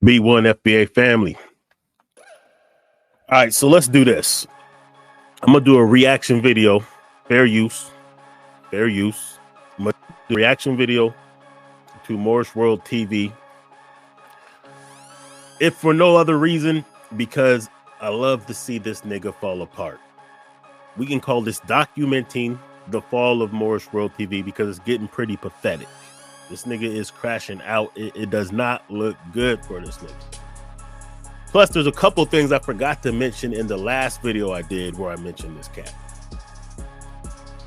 B1 FBA family. All right, so let's do this. I'm gonna do a reaction video. Fair use. I'm gonna do a reaction video to Morris World TV. If for no other reason, because I love to see this nigga fall apart. We can call this documenting the fall of Morris World TV because it's getting pretty pathetic. This nigga is crashing out. It does not look good for this nigga. Plus, there's a couple things I forgot to mention in the last video I did where I mentioned this cat.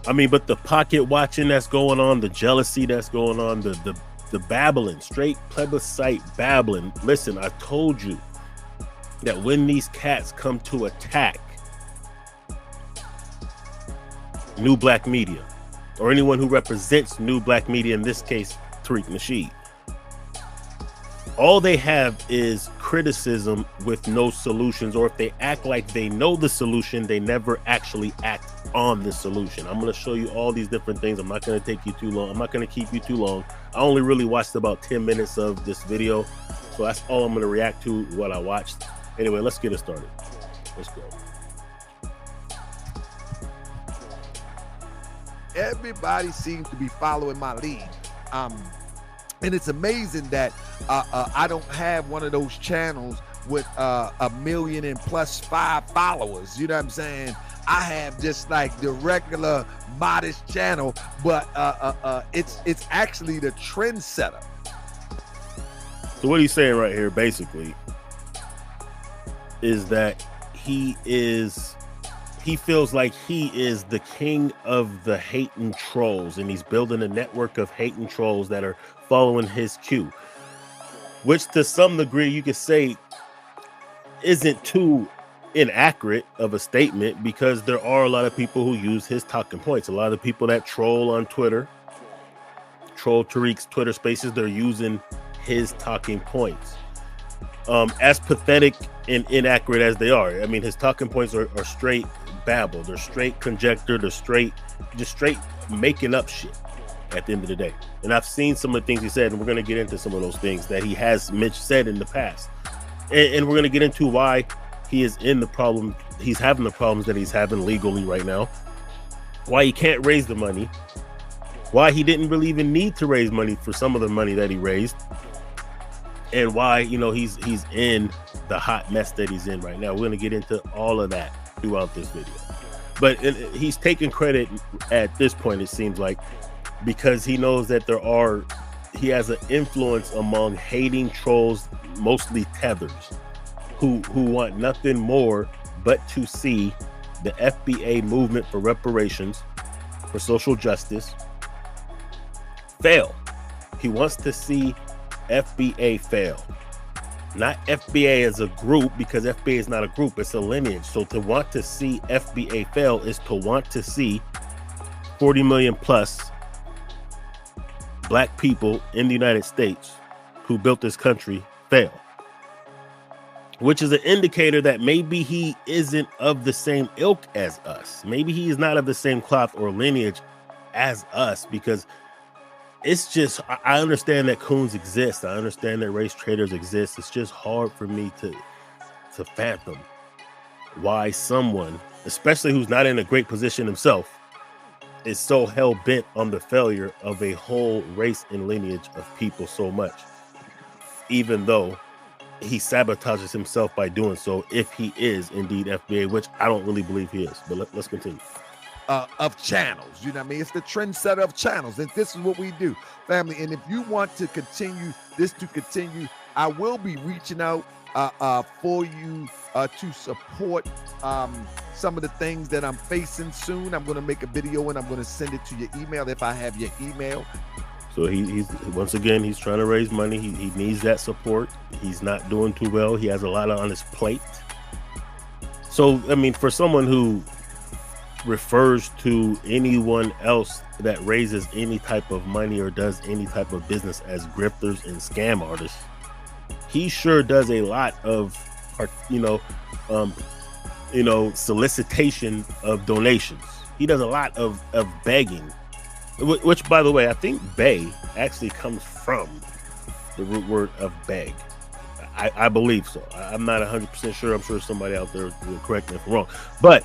I mean, but the pocket watching that's going on, the jealousy that's going on, the babbling, straight Peblicite babbling. Listen, I told you that when these cats come to attack new black media, or anyone who represents new black media, in this case, Tariq Nasheed, all they have is criticism with no solutions, or if they act like they know the solution, they never actually act on the solution. I'm going to show you all these different things. I'm not going to take you too long. I'm not going to keep you too long. I only really watched about 10 minutes of this video, so that's all I'm going to react to, what I watched. Anyway, let's get it started. Let's go. Everybody seems to be following my lead. And it's amazing that I don't have one of those channels with 1 million and plus 5 followers. You know what I'm saying? I have just like the regular modest channel, but it's actually the trendsetter. So what he's saying right here basically is that he feels like he is the king of the hating trolls, and he's building a network of hating trolls that are following his cue, which to some degree you could say isn't too inaccurate of a statement, because there are a lot of people who use his talking points. A lot of people that troll on Twitter, troll Tariq's Twitter spaces, they're using his talking points. As pathetic and inaccurate as they are, I mean, his talking points are straight babble, they're straight conjecture, they're straight making up shit at the end of the day. And I've seen some of the things he said, and we're going to get into some of those things that he has said in the past, and we're going to get into why he is in the problem, he's having the problems that he's having legally right now, why he can't raise the money, why he didn't really even need to raise money for some of the money that he raised, and why, you know, he's in the hot mess that he's in right now. We're going to get into all of that throughout this video. But he's taking credit at this point, it seems like, because he knows that he has an influence among hating trolls, mostly tethers, who want nothing more but to see the FBA movement for reparations, for social justice, fail. He wants to see FBA fail, not FBA as a group, because FBA is not a group, it's a lineage. So to want to see FBA fail is to want to see 40 million plus black people in the United States who built this country fail, which is an indicator that maybe he isn't of the same ilk as us. Maybe he is not of the same cloth or lineage as us, because it's just, I understand that coons exist. I understand that race traders exist. It's just hard for me to fathom why someone, especially who's not in a great position himself, is so hell-bent on the failure of a whole race and lineage of people so much, even though he sabotages himself by doing so, if he is indeed FBA, which I don't really believe he is. But let's continue. Of channels, you know what I mean? It's the trendsetter of channels, and this is what we do, family. And if you want to continue this to continue, I will be reaching out for you to support some of the things that I'm facing soon. I'm going to make a video and I'm going to send it to your email if I have your email. So he's once again, he's trying to raise money. He needs that support. He's not doing too well. He has a lot on his plate. So, I mean, for someone who refers to anyone else that raises any type of money or does any type of business as grifters and scam artists, he sure does a lot of, solicitation of donations. He does a lot of begging, which, by the way, I think "beg" actually comes from the root word of beg. I believe so. I'm not 100% sure. I'm sure somebody out there will correct me if I'm wrong. But,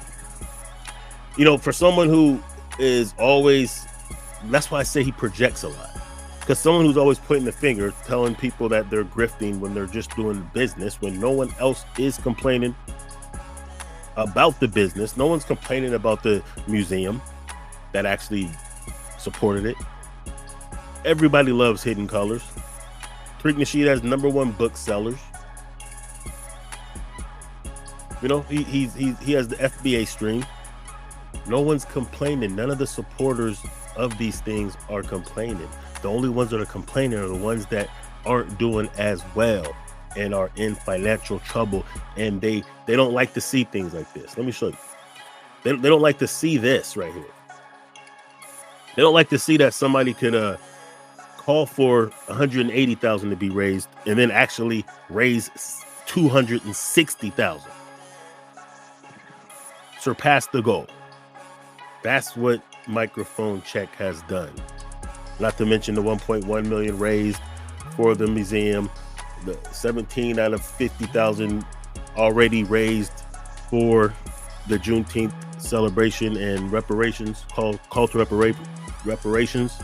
you know, for someone who is always, that's why I say he projects a lot. Because someone who's always pointing the finger, telling people that they're grifting when they're just doing business, when no one else is complaining about the business. No one's complaining about the museum that actually supported it. Everybody loves Hidden Colors. Tariq Nasheed has #1 book sellers. You know, he has the FBA stream. No one's complaining. None of the supporters of these things are complaining. The only ones that are complaining are the ones that aren't doing as well and are in financial trouble, and they don't like to see things like this. Let me show you. They don't like to see this right here. They don't like to see that somebody could call for 180,000 to be raised and then actually raise 260,000. Surpass the goal. That's what Microphone Check has done. Not to mention the 1.1 million raised for the museum, the 17 out of 50,000 already raised for the Juneteenth celebration and reparations, call to reparations.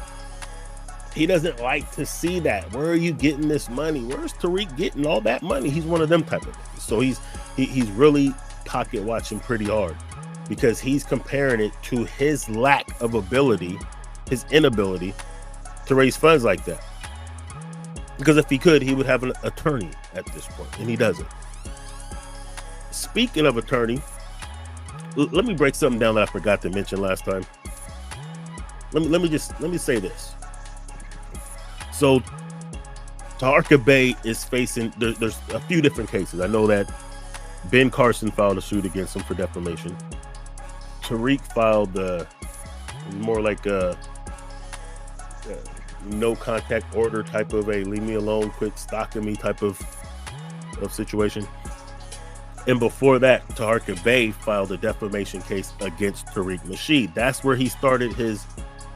He doesn't like to see that. Where are you getting this money? Where's Tariq getting all that money? He's one of them type of things. So he's really pocket watching pretty hard, because he's comparing it to his lack of ability, his inability to raise funds like that. Because if he could, he would have an attorney at this point, and he doesn't. Speaking of attorney, let me break something down that I forgot to mention last time. Let me say this. So Taharka Bey is facing, there's a few different cases. I know that Ben Carson filed a suit against him for defamation. Tariq filed more like a no contact order type of a leave me alone, quit stalking me type of situation. And before that, Taharka Bey filed a defamation case against Tariq Nasheed. That's where he started his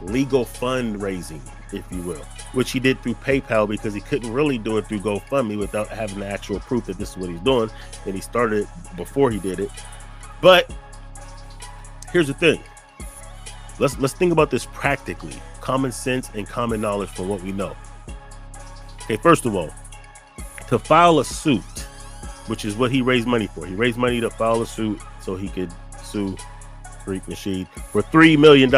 legal fundraising, if you will, which he did through PayPal, because he couldn't really do it through GoFundMe without having the actual proof that this is what he's doing. And he started it before he did it. But here's the thing. Let's think about this practically. Common sense and common knowledge from what we know. Okay, first of all, to file a suit, which is what he raised money for. He raised money to file a suit so he could sue Tariq Nasheed for $3 million.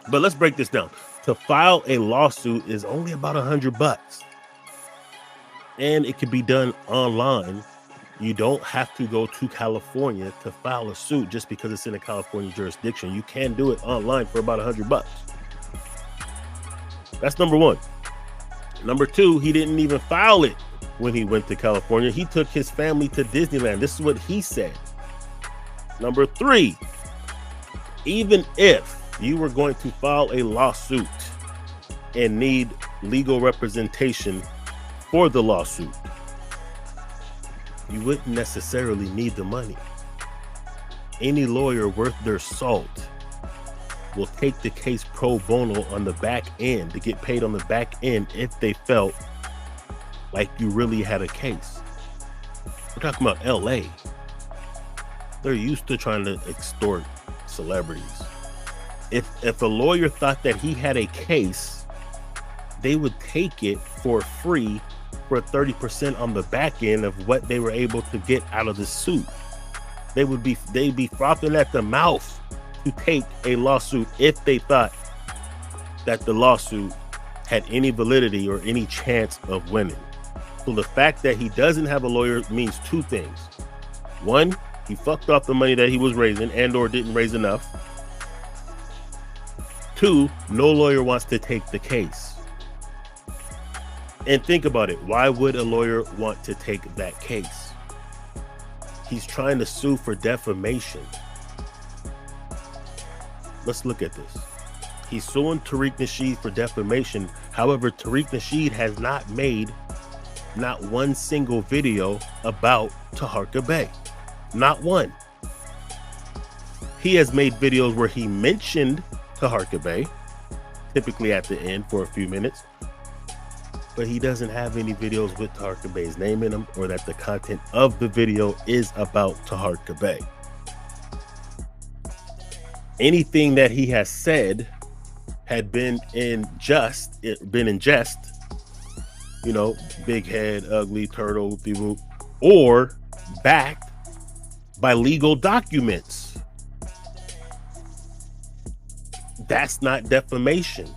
But let's break this down. To file a lawsuit is only about $100, and it can be done online. You don't have to go to California to file a suit just because it's in a California jurisdiction. You can do it online for about $100. That's number one. Number two, he didn't even file it when he went to California. He took his family to Disneyland. This is what he said. Number three, even if you were going to file a lawsuit and need legal representation for the lawsuit, you wouldn't necessarily need the money. Any lawyer worth their salt will take the case pro bono on the back end to get paid on the back end if they felt like you really had a case. We're talking about LA. They're used to trying to extort celebrities. If a lawyer thought that he had a case, they would take it for free for 30% on the back end of what they were able to get out of the suit. They'd be frothing at the mouth to take a lawsuit if they thought that the lawsuit had any validity or any chance of winning. So the fact that he doesn't have a lawyer means two things. One, he fucked off the money that he was raising and or didn't raise enough. Two, no lawyer wants to take the case. And think about it. Why would a lawyer want to take that case? He's trying to sue for defamation. Let's look at this. He's suing Tariq Nasheed for defamation. However, Tariq Nasheed has not made not one single video about Taharka Bey. Not one. He has made videos where he mentioned Taharka Bey, typically at the end for a few minutes. but he doesn't have any videos with Taharka Bey's name in them, or that the content of the video is about Taharka Bey. Anything that he has said had been in jest, you know, big head, ugly turtle, or backed by legal documents. That's not defamation.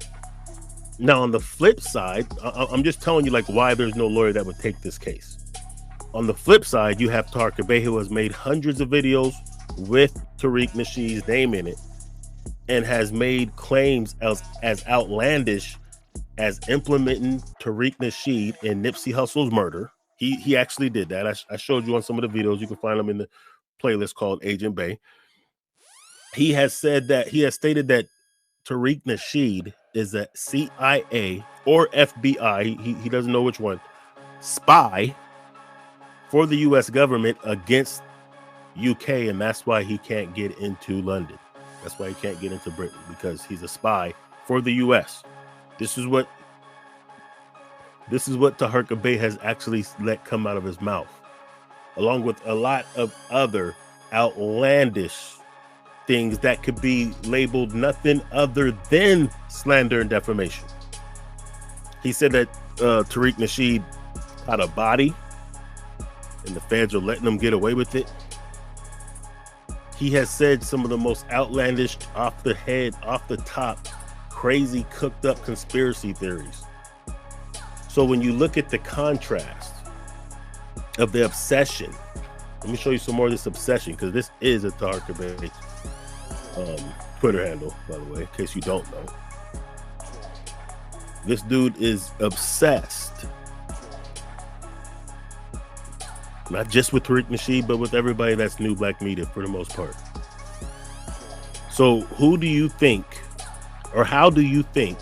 Now, on the flip side, I'm just telling you like why there's no lawyer that would take this case. On the flip side, you have Taharka Bey, who has made hundreds of videos with Tariq Nasheed's name in it and has made claims as outlandish as implementing Tariq Nasheed in Nipsey Hussle's murder. He actually did that. I showed you on some of the videos. You can find them in the playlist called Agent Bey. He has stated that Tariq Nasheed is a CIA or FBI, he doesn't know which one, spy for the US government against UK, and that's why he can't get into London. That's why he can't get into Britain, because he's a spy for the US. This is what Taharka Bey has actually let come out of his mouth, along with a lot of other outlandish things that could be labeled nothing other than slander and defamation. He said that Tariq Nasheed had a body and the feds are letting him get away with it. He has said some of the most outlandish, off the head, off the top, crazy, cooked up conspiracy theories. So when you look at the contrast of the obsession, let me show you some more of this obsession, because this is a Taharka Bey Twitter handle, by the way, in case you don't know. This dude is obsessed, not just with Tariq Nasheed, but with everybody that's new black media for the most part. So who do you think, or how do you think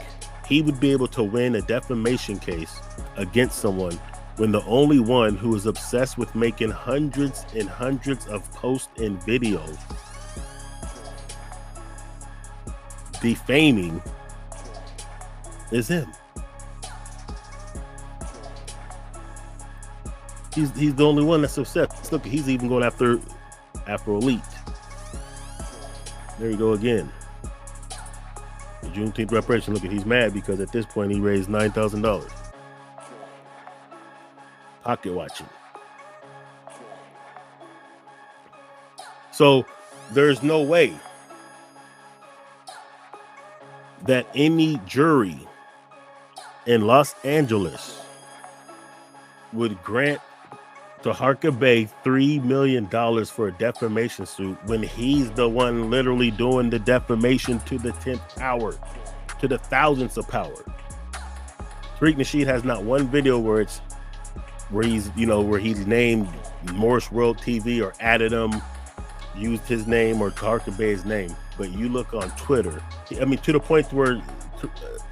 he would be able to win a defamation case against someone when the only one who is obsessed with making hundreds and hundreds of posts and videos defaming is him? He's the only one that's obsessed. Look, he's even going after Afro Elite. There you go again. The Juneteenth reparation. Look, he's mad because at this point he raised $9,000. Pocket watching. So there's no way that any jury in Los Angeles would grant Taharka Bey $3 million for a defamation suit when he's the one literally doing the defamation to the 10th power, to the thousandths of power. Tariq Nasheed has not one video where he's named Morris World TV or added him, used his name or Taharka Bey's name. But you look on Twitter, I mean, to the point where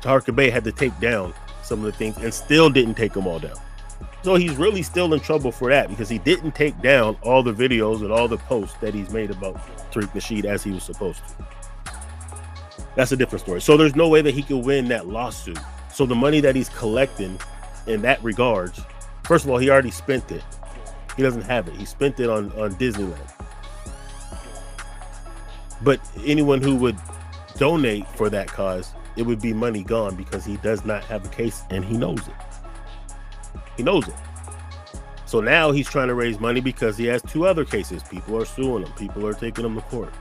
Taharka Bey had to take down some of the things and still didn't take them all down. So he's really still in trouble for that, because he didn't take down all the videos and all the posts that he's made about Tariq Nasheed as he was supposed to. That's a different story. So there's no way that he could win that lawsuit. So the money that he's collecting in that regards, first of all, he already spent it. He doesn't have it. He spent it on Disneyland. But anyone who would donate for that cause, it would be money gone, because he does not have a case and he knows it. He knows it. So now he's trying to raise money because he has two other cases. People are suing him. People are taking him to court.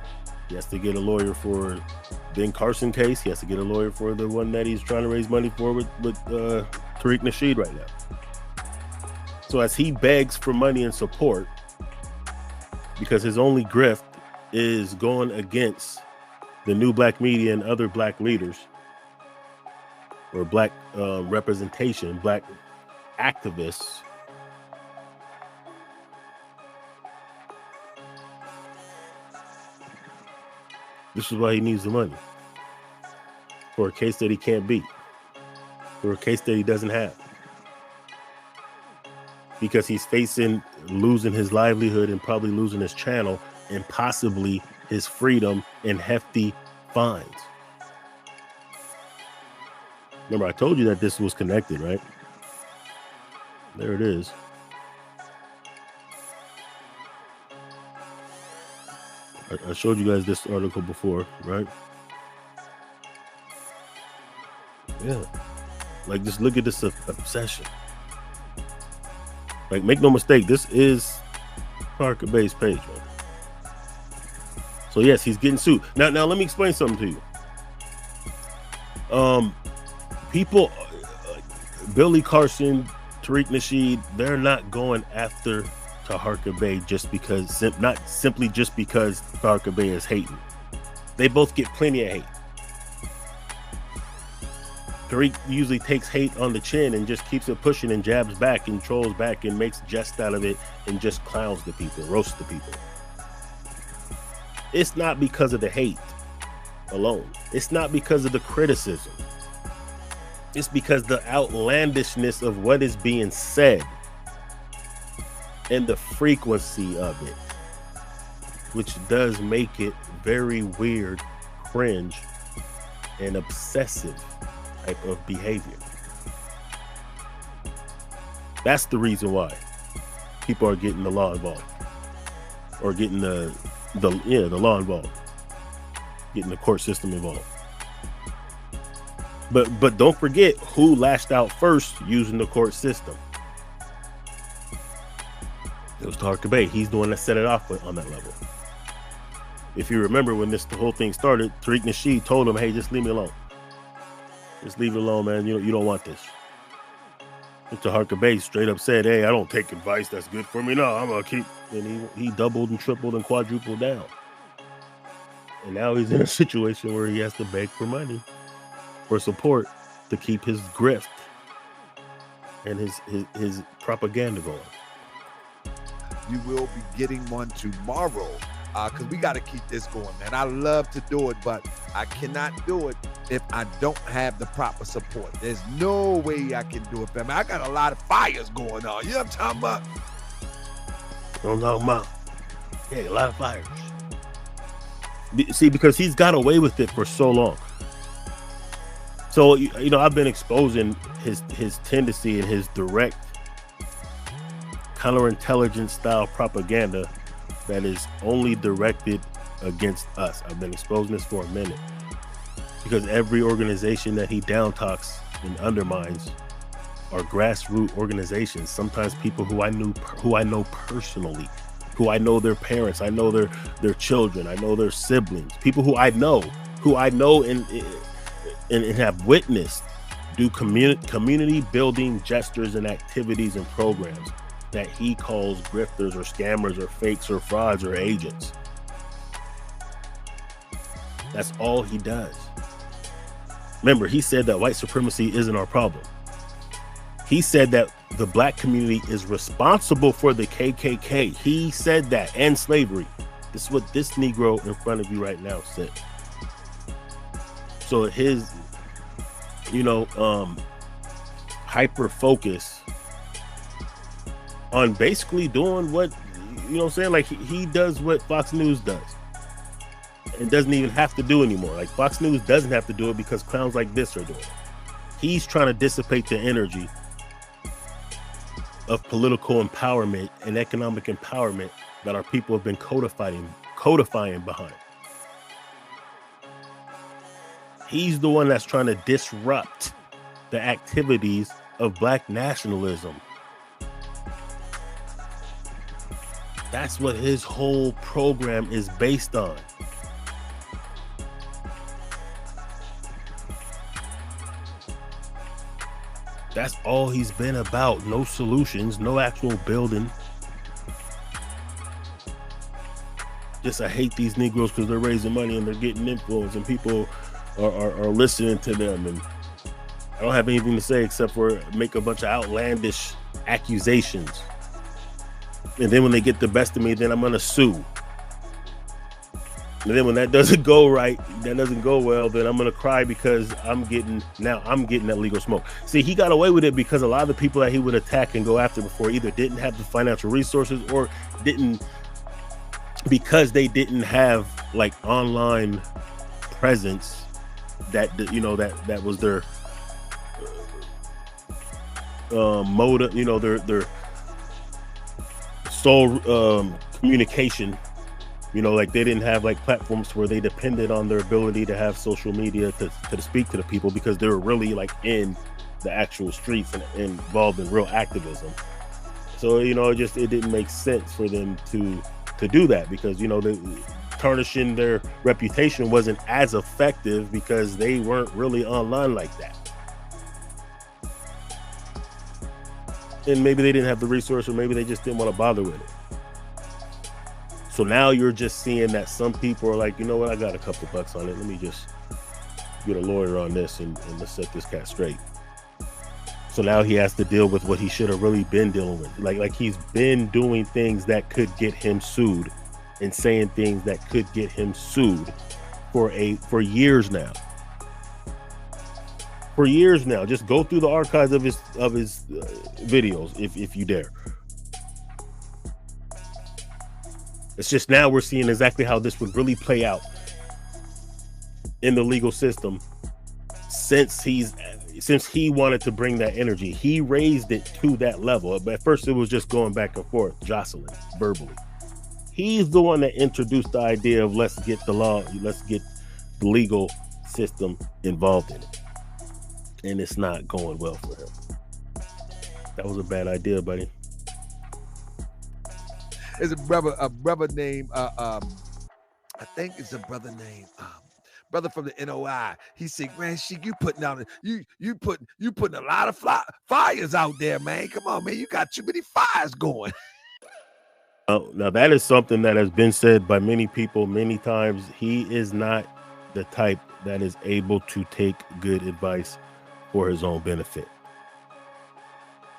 He has to get a lawyer for Ben Carson case. He has to get a lawyer for the one that he's trying to raise money for with Tariq Nasheed right now. So as he begs for money and support, because his only grift is going against the new black media and other black leaders, or black representation, black activists, this is why he needs the money, for a case that he can't beat, for a case that he doesn't have, because he's facing losing his livelihood and probably losing his channel and possibly his freedom and hefty fines. Remember, I told you that this was connected, right? There it is. I showed you guys this article before, right? Yeah. Like, just look at this obsession. Like, make no mistake, this is Taharka Bey's page, man. So yes, he's getting sued. Now let me explain something to you. People, Billy Carson, Tariq Nasheed, they're not going after Taharka Bey just because, not simply just because Taharka Bey is hating. They both get plenty of hate. Tariq usually takes hate on the chin and just keeps it pushing and jabs back and trolls back and makes jest out of it and just clowns the people, roasts the people. It's not because of the hate alone. It's not because of the criticism. It's because the outlandishness of what is being said and the frequency of it, which does make it very weird, cringe, and obsessive type of behavior. That's the reason why people are getting the law involved, or getting the law involved, getting the court system involved. But don't forget who lashed out first using the court system. It was Taharka Bey. He's the one that set it off on that level. If you remember when the whole thing started, Tariq Nasheed told him, "Hey, just leave me alone. Just leave it alone, man. You don't want this." And Taharka Bey straight up said, "Hey, I don't take advice that's good for me. No, I'm gonna keep." And he doubled and tripled and quadrupled down. And now he's in a situation where he has to beg for money, for support, to keep his grift and his propaganda going. You will be getting one tomorrow, because we got to keep this going, man. I love to do it, but I cannot do it if I don't have the proper support. There's no way I can do it, man. I got a lot of fires going on. You know what I'm talking about? Don't talk about. Yeah, a lot of fires. See, because he's got away with it for so long. So, I've been exposing his tendency and his direct counterintelligence style propaganda that is only directed against us. I've been exposing this for a minute, because every organization that he down talks and undermines are grassroots organizations. Sometimes people who I know personally, who I know their parents, I know their children, I know their siblings, people who I know and have witnessed do community building gestures and activities and programs that he calls grifters or scammers or fakes or frauds or agents. That's all he does. Remember, he said that white supremacy isn't our problem. He said that the black community is responsible for the KKK. He said that, and slavery. This is what this Negro in front of you right now said. So his, hyper focus on basically doing what, like he does what Fox News does and doesn't even have to do anymore. Like, Fox News doesn't have to do it because clowns like this are doing it. He's trying to dissipate the energy of political empowerment and economic empowerment that our people have been codifying behind. He's the one that's trying to disrupt the activities of black nationalism. That's what his whole program is based on. That's all he's been about. No solutions, no actual building. Just, I hate these Negroes because they're raising money and they're getting influence and people are listening to them. And I don't have anything to say except for make a bunch of outlandish accusations. And then when they get the best of me, then I'm going to sue. And then when that doesn't go right, that doesn't go well, then I'm going to cry because I'm getting that legal smoke. See, he got away with it because a lot of the people that he would attack and go after before either didn't have the financial resources or because they didn't have like online presence that was their mode, their sole communication. Like they didn't have like platforms where they depended on their ability to have social media to speak to the people, because they were really like in the actual streets and involved in real activism. So it didn't make sense for them to do that, because tarnishing their reputation wasn't as effective because they weren't really online like that. And maybe they didn't have the resource, or maybe they just didn't want to bother with it. So now you're just seeing that some people are like, you know what, I got a couple bucks on it. Let me just get a lawyer on this and let's set this cat straight. So now he has to deal with what he should have really been dealing with. Like he's been doing things that could get him sued and saying things that could get him sued for years now. For years now. Just go through the archives of his videos if you dare. It's just now we're seeing exactly how this would really play out in the legal system, since he wanted to bring that energy. He raised it to that level. But at first it was just going back and forth, jostling verbally. He's the one that introduced the idea of let's get the legal system involved in it. And it's not going well for him. That was a bad idea, buddy. There's a brother named I think it's a brother named brother from the NOI. He said, "Man, shit, you putting a lot of fires out there, man. Come on, man, you got too many fires going." Now that is something that has been said by many people many times. He is not the type that is able to take good advice for his own benefit.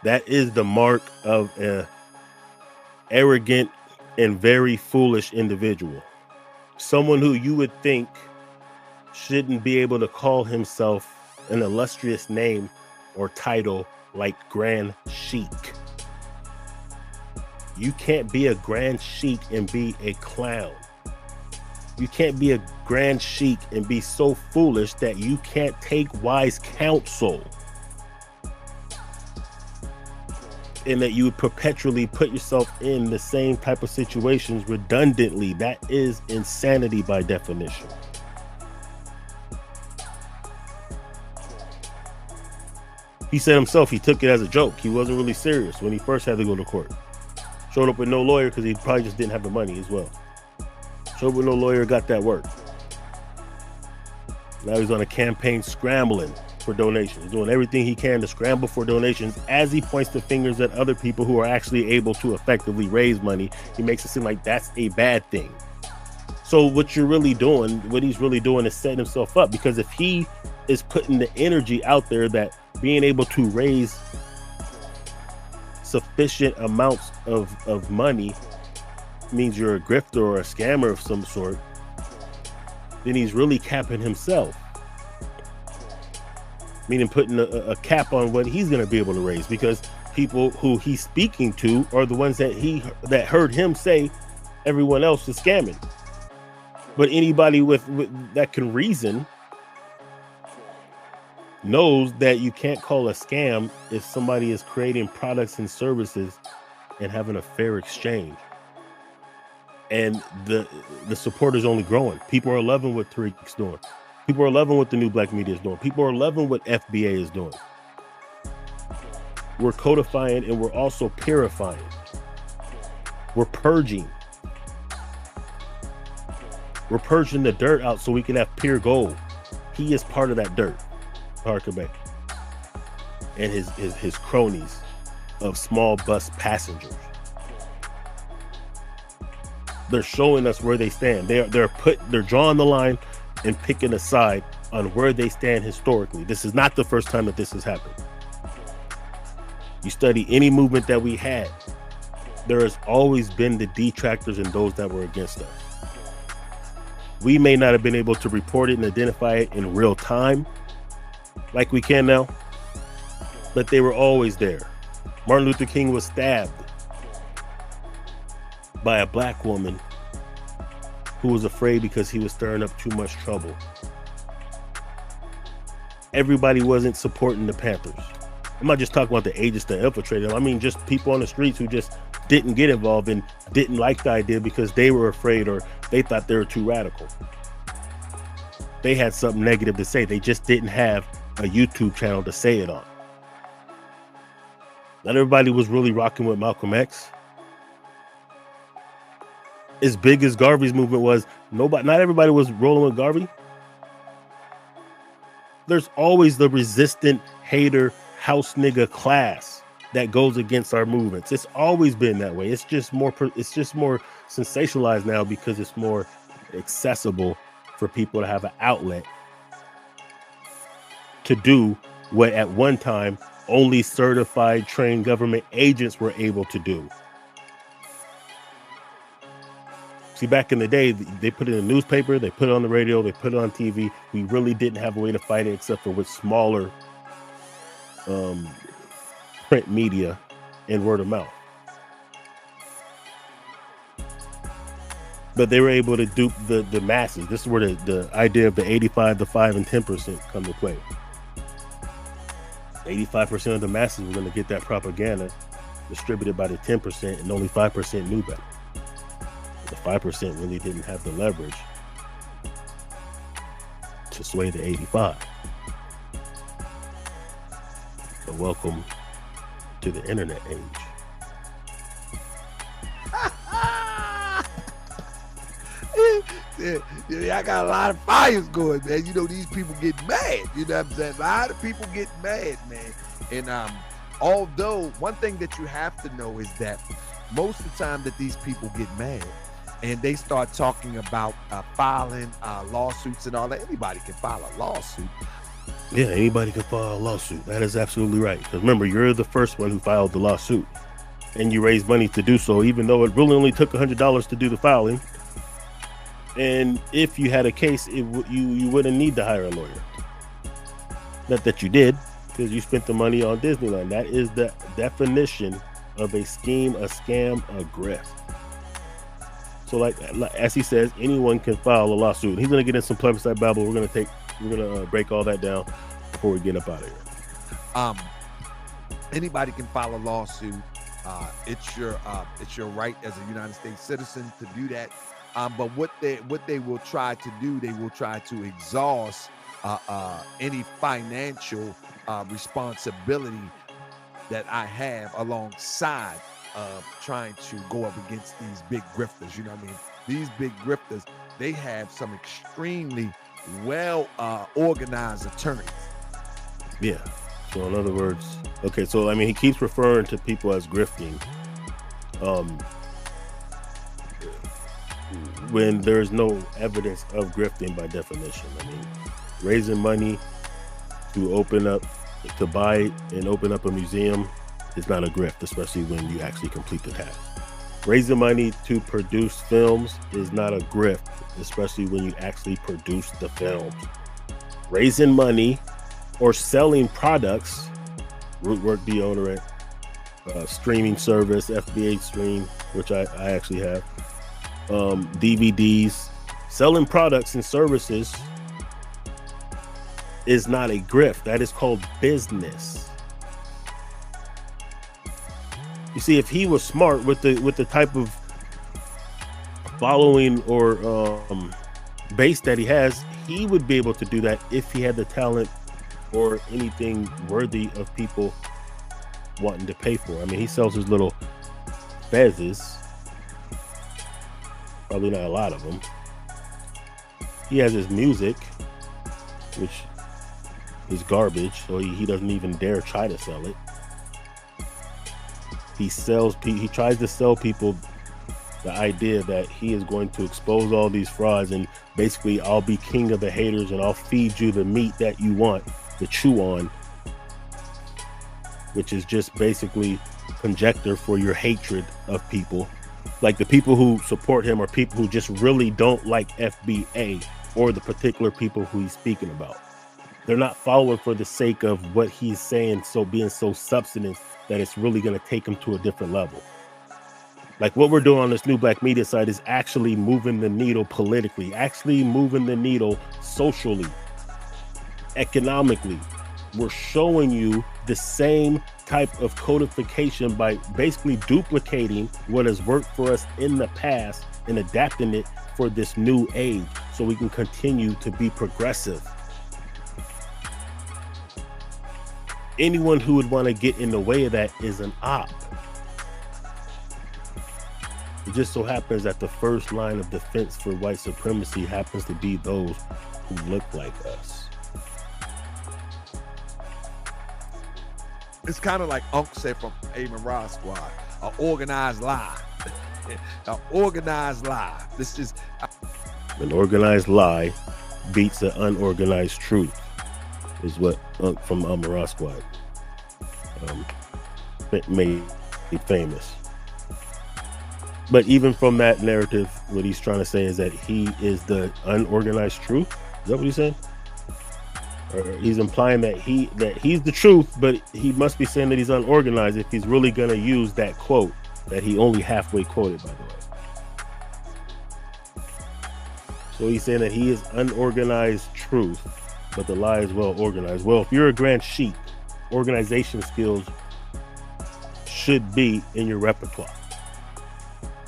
That is the mark of a arrogant and very foolish individual. Someone who you would think shouldn't be able to call himself an illustrious name or title like Grand Sheik. You can't be a Grand Sheik and be a clown. You can't be a Grand Sheik and be so foolish that you can't take wise counsel, and that you would perpetually put yourself in the same type of situations redundantly. That is insanity by definition. He said himself he took it as a joke. He wasn't really serious when he first had to go to court. Showed up with no lawyer because he probably just didn't have the money as well. Showed up with no lawyer, got that work. Now he's on a campaign scrambling for donations. He's doing everything he can to scramble for donations as he points the fingers at other people who are actually able to effectively raise money. He makes it seem like that's a bad thing. So what he's really doing is setting himself up, because if he is putting the energy out there that being able to raise sufficient amounts of money means you're a grifter or a scammer of some sort, then he's really capping himself. Meaning putting a cap on what he's going to be able to raise, because people who he's speaking to are the ones that heard him say everyone else is scamming. But anybody with that can reason knows that you can't call a scam if somebody is creating products and services and having a fair exchange. And the support is only growing. People are loving what Tariq's doing. People are loving what the new black media is doing. People are loving what FBA is doing. We're codifying and we're also purifying. We're purging. We're purging the dirt out so we can have pure gold. He is part of that dirt. Taharka Bey and his cronies of small bus passengers. They're showing us where they stand. They're drawing the line and picking a side on where they stand historically. This is not the first time that this has happened. You study any movement that we had, there has always been the detractors and those that were against us. We may not have been able to report it and identify it in real time like we can now, but they were always there. Martin Luther King was stabbed by a black woman who was afraid because he was stirring up too much trouble. Everybody wasn't supporting the Panthers. I'm not just talking about the agents that infiltrated them. I mean, just people on the streets who just didn't get involved and didn't like the idea because they were afraid or they thought they were too radical. They had something negative to say. They just didn't have a YouTube channel to say it on. Not everybody was really rocking with Malcolm X. As big as Garvey's movement was, not everybody was rolling with Garvey. There's always the resistant hater house nigga class that goes against our movements. It's always been that way. It's just more sensationalized now because it's more accessible for people to have an outlet to do what at one time only certified, trained government agents were able to do. See, back in the day, they put it in the newspaper, they put it on the radio, they put it on TV. We really didn't have a way to fight it except for with smaller print media and word of mouth. But they were able to dupe the masses. This is where the idea of the 85, the 5, and 10% come to play. 85% of the masses were going to get that propaganda distributed by the 10%, and only 5% knew better. The 5% really didn't have the leverage to sway the 85. So welcome to the internet age. I got a lot of fires going, man. You know, these people get mad. You know what I'm saying? A lot of people get mad, man. And although one thing that you have to know is that most of the time that these people get mad and they start talking about filing lawsuits and all that, anybody can file a lawsuit. Yeah, anybody can file a lawsuit. That is absolutely right. Because remember, you're the first one who filed the lawsuit, and you raised money to do so, even though it really only took $100 to do the filing. And if you had a case, you wouldn't need to hire a lawyer. Not that you did, because you spent the money on Disneyland. That is the definition of a scheme, a scam, a grift. So, like as he says, anyone can file a lawsuit. He's gonna get in some Peblicite babble. We're gonna break all that down before we get up out of here. Anybody can file a lawsuit. It's your right as a United States citizen to do that. But what they will try to do, they will try to exhaust any financial responsibility that I have alongside of trying to go up against these big grifters. You know what I mean? These big grifters, they have some extremely well organized attorneys. Yeah. So in other words, okay, so I mean, he keeps referring to people as grifting. When there's no evidence of grifting by definition. I mean, raising money to buy and open up a museum is not a grift, especially when you actually complete the task. Raising money to produce films is not a grift, especially when you actually produce the films. Raising money or selling products, Rootwork deodorant, streaming service, FBA Stream, which I actually have, DVDs, selling products and services is not a grift. That is called business. You see, if he was smart with the type of following or base that he has, he would be able to do that if he had the talent or anything worthy of people wanting to pay for. I mean, he sells his little fezzes. Probably not a lot of them. He has his music, which is garbage, so he doesn't even dare try to sell it. He tries to sell people the idea that he is going to expose all these frauds and basically I'll be king of the haters and I'll feed you the meat that you want to chew on, which is just basically conjecture for your hatred of people. Like the people who support him are people who just really don't like FBA or the particular people who he's speaking about. They're not following for the sake of what he's saying, so being so substance that it's really going to take him to a different level. Like what we're doing on this New Black Media site is actually moving the needle politically, actually moving the needle socially, economically. we're showing you the same type of codification by basically duplicating what has worked for us in the past and adapting it for this new age so we can continue to be progressive. Anyone who would want to get in the way of that is an op. It just so happens that the first line of defense for white supremacy happens to be those who look like us. It's kind of like Unc said from Amen Ra Squad, an organized lie. An organized lie. This is an organized lie beats an unorganized truth, is what Unc from Amara Squad made famous. But even from that narrative, what he's trying to say is that he is the unorganized truth. Is that what he said? Or he's implying that he's the truth, but he must be saying that he's unorganized if he's really going to use that quote that he only halfway quoted, by the way. So he's saying that he is unorganized truth, but the lie is well organized. Well, if you're a grand sheik, organization skills should be in your repertoire.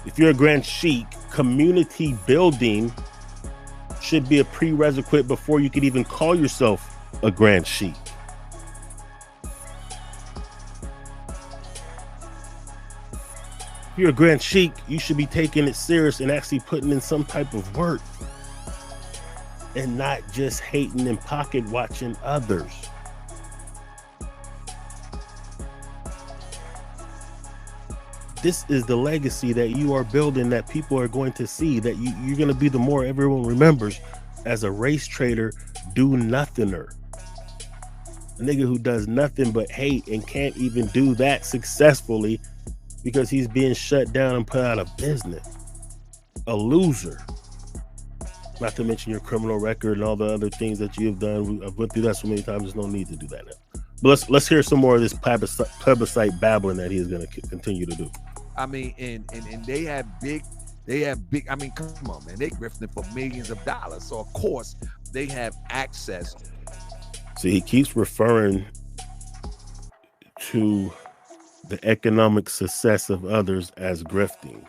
If you're a grand sheik, community building should be a prerequisite before you could even call yourself a grand sheik. If you're a grand sheik, you should be taking it serious and actually putting in some type of work and not just hating and pocket watching others. This is the legacy that you are building, that people are going to see, that you're going to be the more everyone remembers as a race trader, do nothinger. A nigga who does nothing but hate and can't even do that successfully because he's being shut down and put out of business. A loser. Not to mention your criminal record and all the other things that you've done. I've went through that so many times, there's no need to do that now. But let's hear some more of this plebiscite babbling that he is going to continue to do. I mean, and they have big, I mean, come on, man, they grifting for millions of dollars. So of course they have access. See, he keeps referring to the economic success of others as grifting.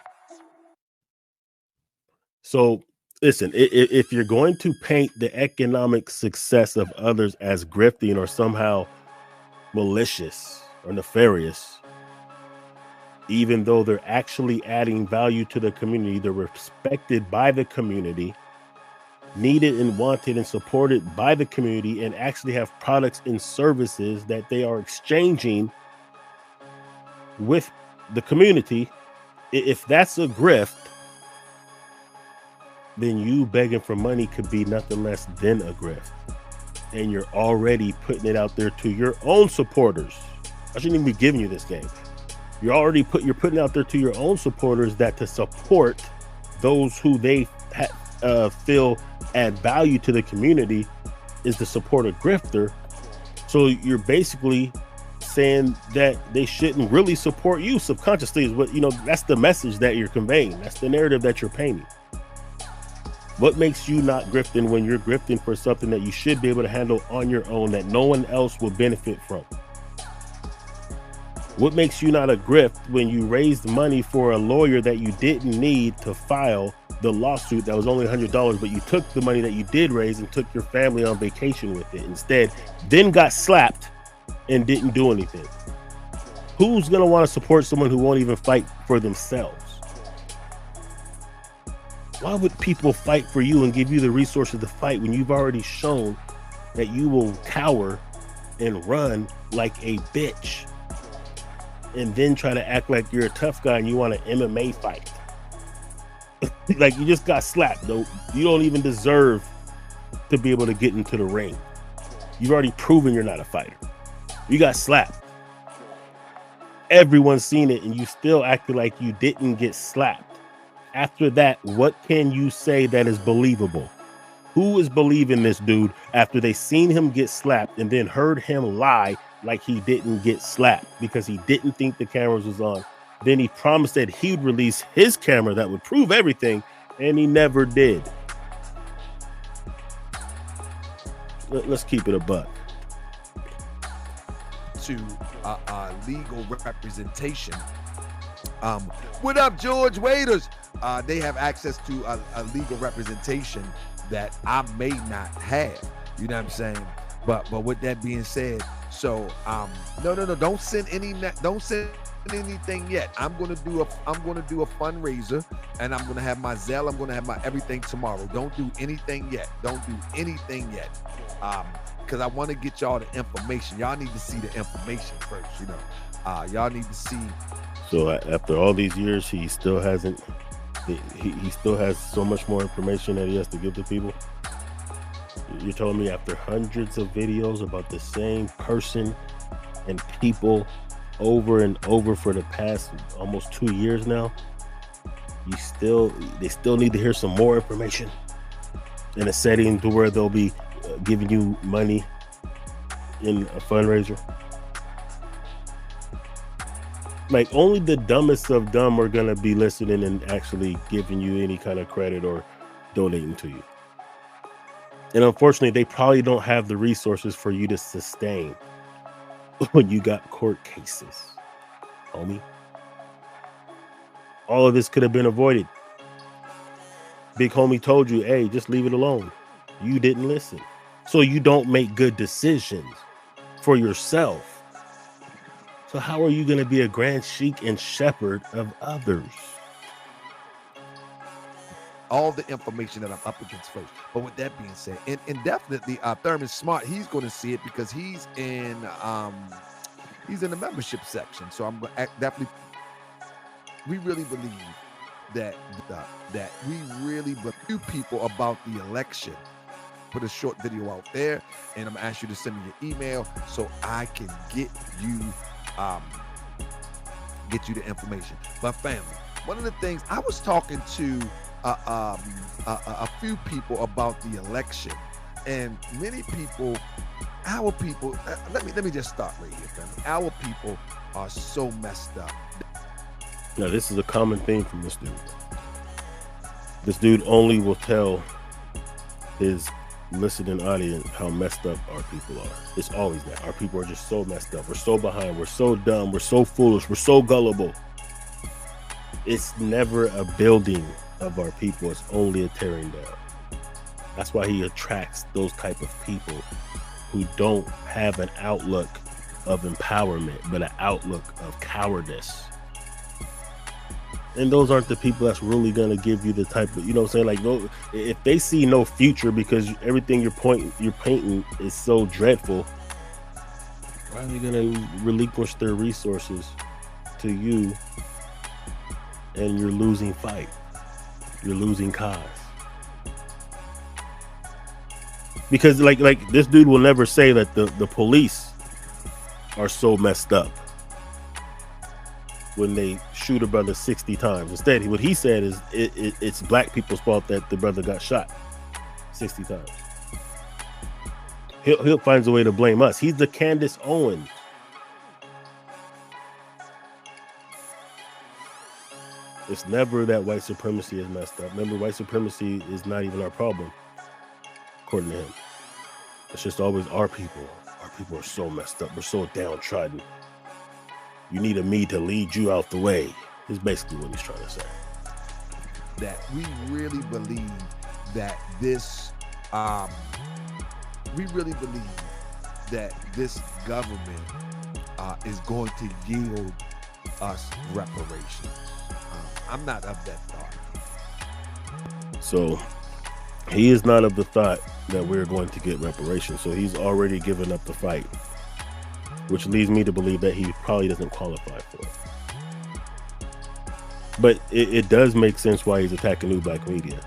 So listen, if you're going to paint the economic success of others as grifting or somehow malicious or nefarious, even though they're actually adding value to the community, they're respected by the community, needed and wanted and supported by the community, and actually have products and services that they are exchanging with the community. If that's a grift, then you begging for money could be nothing less than a grift. And you're already putting it out there to your own supporters. I shouldn't even be giving you this game. You're putting it out there to your own supporters that to support those who they feel add value to the community is to support a grifter. So you're basically saying that they shouldn't really support you subconsciously is what, that's the message that you're conveying. That's the narrative that you're painting. What makes you not grifting when you're grifting for something that you should be able to handle on your own, that no one else will benefit from? What makes you not a grift when you raised money for a lawyer that you didn't need to file the lawsuit that was only $100, but you took the money that you did raise and took your family on vacation with it instead, then got slapped and didn't do anything? Who's going to want to support someone who won't even fight for themselves? Why would people fight for you and give you the resources to fight when you've already shown that you will cower and run like a bitch and then try to act like you're a tough guy and you want an MMA fight? Like, you just got slapped, though. You don't even deserve to be able to get into the ring. You've already proven you're not a fighter. You got slapped. Everyone's seen it and you still acted like you didn't get slapped. After that, what can you say that is believable? Who is believing this dude after they seen him get slapped and then heard him lie like he didn't get slapped because he didn't think the cameras was on? Then he promised that he'd release his camera that would prove everything, and he never did. Let's keep it a buck. to legal representation. What up, George Waiters? They have access to a legal representation that I may not have. You know what I'm saying? But with that being said, so no, don't send anything yet. I'm gonna do a fundraiser, and I'm gonna have my Zelle. I'm gonna have my everything tomorrow. Don't do anything yet. Because I want to get y'all the information. Y'all need to see the information first. You know, y'all need to see. So after all these years, he still hasn't. He still has so much more information that he has to give to people. You're telling me after hundreds of videos about the same person and people over and over for the past almost 2 years now, they still need to hear some more information in a setting to where they'll be giving you money in a fundraiser? Like, only the dumbest of dumb are gonna be listening and actually giving you any kind of credit or donating to you. And unfortunately, they probably don't have the resources for you to sustain when you got court cases, homie. All of this could have been avoided. Big homie told you, hey, just leave it alone. You didn't listen. So you don't make good decisions for yourself. So how are you going to be a grand sheik and shepherd of others? All the information that I'm up against first. But with that being said, and definitely Thurman Smart, he's going to see it because he's in the membership section. So I'm definitely. We really believe that we really believe people about the election. Put a short video out there, and I'm gonna ask you to send me your email so I can get you the information. But family, one of the things I was talking to a few people about the election, and many people, our people. Let me just start right here, family. Our people are so messed up. Now, this is a common theme from this dude. This dude only will tell his listening audience how messed up our people are. It's always that. Our people are just so messed up. We're so behind. We're so dumb. We're so foolish. We're so gullible. It's never a building of our people. It's only a tearing down. That's why he attracts those type of people who don't have an outlook of empowerment, but an outlook of cowardice. And those aren't the people that's really going to give you the type of, you know what I'm saying? Like, no, if they see no future because everything you're painting is so dreadful, why are they going to relinquish their resources to you? And you're losing fight. You're losing cause. Because like this dude will never say that the police are so messed up when they shoot a brother 60 times. Instead, what he said is it's black people's fault that the brother got shot 60 times. He'll find a way to blame us. He's the Candace Owens. It's never that white supremacy is messed up. Remember, white supremacy is not even our problem, according to him. It's just always our people. Our people are so messed up. We're so downtrodden. You need me to lead you out the way, is basically what he's trying to say. That we really believe that this, government is going to yield us reparations. I'm not of that thought. So he is not of the thought that we're going to get reparations. So he's already given up the fight, which leads me to believe that he probably doesn't qualify for it. But it does make sense why he's attacking New Black Media.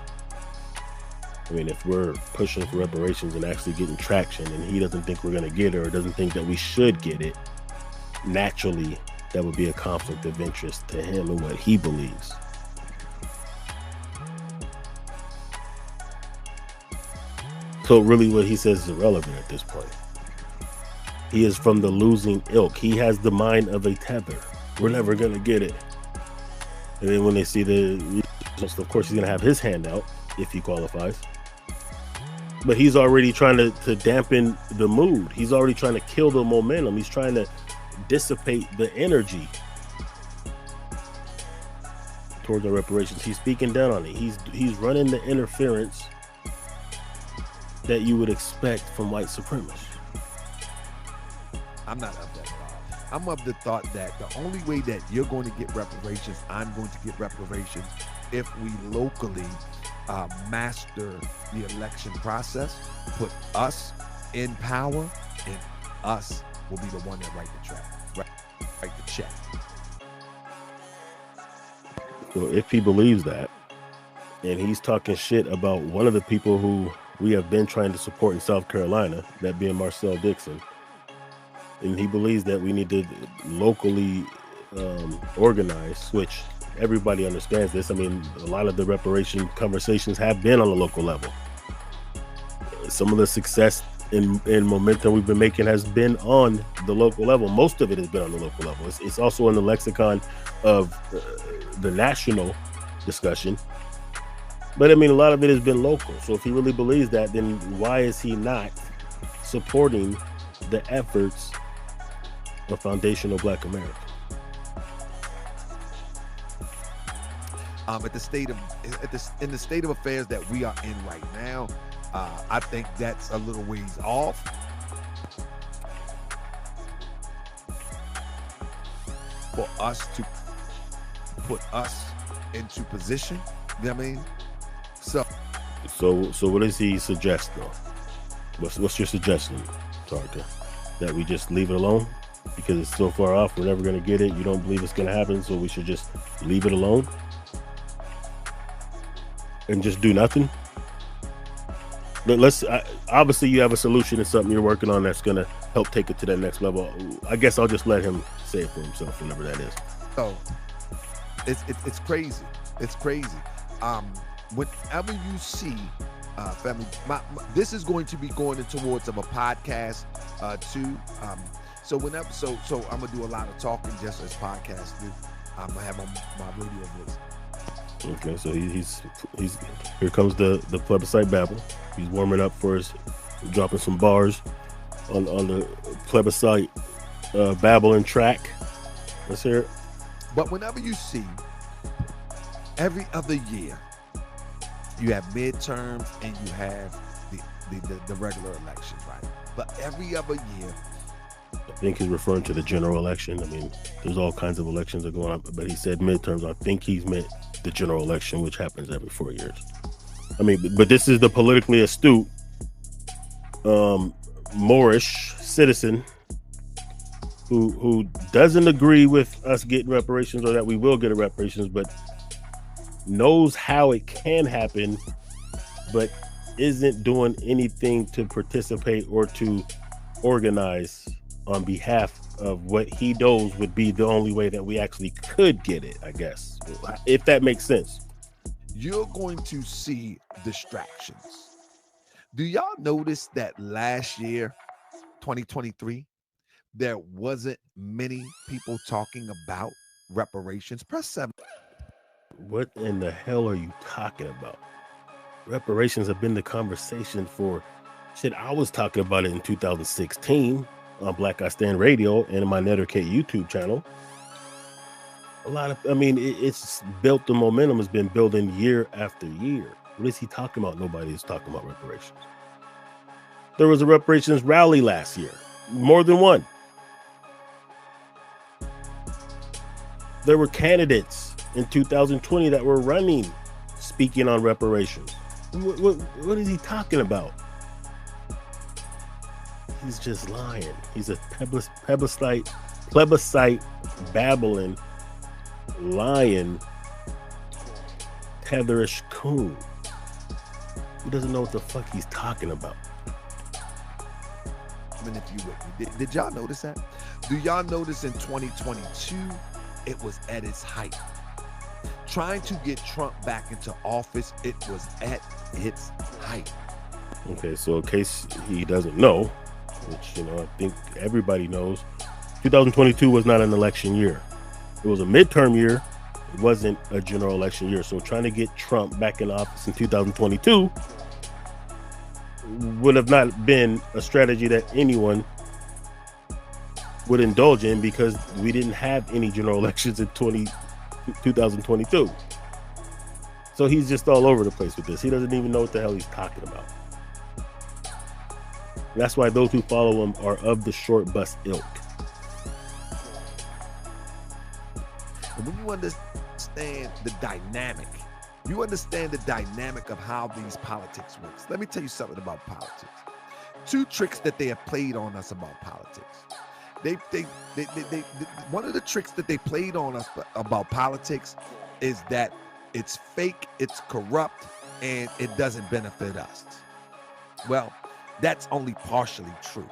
I mean, if we're pushing for reparations and actually getting traction and he doesn't think we're going to get it or doesn't think that we should get it, naturally, that would be a conflict of interest to him and what he believes. So really what he says is irrelevant at this point. He is from the losing ilk. He has the mind of a tether. We're never going to get it. And then when they see the results, of course, he's going to have his hand out if he qualifies. But he's already trying to dampen the mood. He's already trying to kill the momentum. He's trying to dissipate the energy towards the reparations. He's speaking down on it. He's running the interference that you would expect from white supremacists. I'm not of that thought. I'm of the thought that the only way that you're going to get reparations, I'm going to get reparations, if we locally master the election process, put us in power, and us will be the one that write the check. So if he believes that, and he's talking shit about one of the people who we have been trying to support in South Carolina, that being Marcel Dixon, and he believes that we need to locally organize, which everybody understands this. I mean, a lot of the reparation conversations have been on the local level. Some of the success in momentum we've been making has been on the local level. Most of it has been on the local level. It's also in the lexicon of the national discussion. But I mean, a lot of it has been local. So if he really believes that, then why is he not supporting the efforts of foundational Black America? In the state of affairs that we are in right now, I think that's a little ways off. For us to put us into position, you know what I mean? So what does he suggest though? What's your suggestion, Taharka? That we just leave it alone because it's so far off, we're never going to get it. You don't believe it's going to happen, so we should just leave it alone and just do nothing. But obviously you have a solution and something you're working on that's going to help take it to that next level. I guess I'll just let him say it for himself, whenever that is. So it's crazy. It's crazy. Whenever you see family, this is going to be going in towards of a podcast too. So I'm gonna do a lot of talking just as podcasts do. I'm gonna have my radio voice. Okay, so he's here comes the Peblicite Babble. He's warming up for us, dropping some bars on the Peblicite babbling track. Let's hear it. But whenever you see every other year, you have midterms and you have the regular elections, right? But every other year, I think he's referring to the general election. I mean, there's all kinds of elections that are going on, but he said midterms. I think he's meant the general election, which happens every 4 years. I mean, but this is the politically astute Moorish citizen who doesn't agree with us getting reparations, or that we will get reparations, but knows how it can happen, but isn't doing anything to participate or to organize on behalf of what he knows would be the only way that we actually could get it, I guess, if that makes sense. You're going to see distractions. Do y'all notice that last year, 2023, there wasn't many people talking about reparations? Press 7. What in the hell are you talking about? Reparations have been the conversation for shit. I was talking about it in 2016 on Black I Stand Radio and in my Nettercate YouTube channel. It's built, the momentum has been building year after year. What is he talking about? Nobody is talking about reparations. There was a reparations rally last year, more than one. There were candidates in 2020 that were running, speaking on reparations. What is he talking about? He's just lying. He's a plebiscite babbling, lying, tetherish coon. He doesn't know what the fuck he's talking about. I mean, if you would, did y'all notice that? Do y'all notice in 2022, it was at its height? Trying to get Trump back into office, it was at its height. Okay, so in case he doesn't know, which, I think everybody knows, 2022 was not an election year. It was a midterm year. It wasn't a general election year. So trying to get Trump back in office in 2022 would have not been a strategy that anyone would indulge in, because we didn't have any general elections in 2022. So he's just all over the place with this. He doesn't even know what the hell he's talking about. And that's why those who follow him are of the short bus ilk. And when you understand the dynamic, of how these politics works. Let me tell you something about politics. Two tricks that they have played on us about politics. They one of the tricks that they played on us about politics is that it's fake, it's corrupt, and it doesn't benefit us. Well, that's only partially true.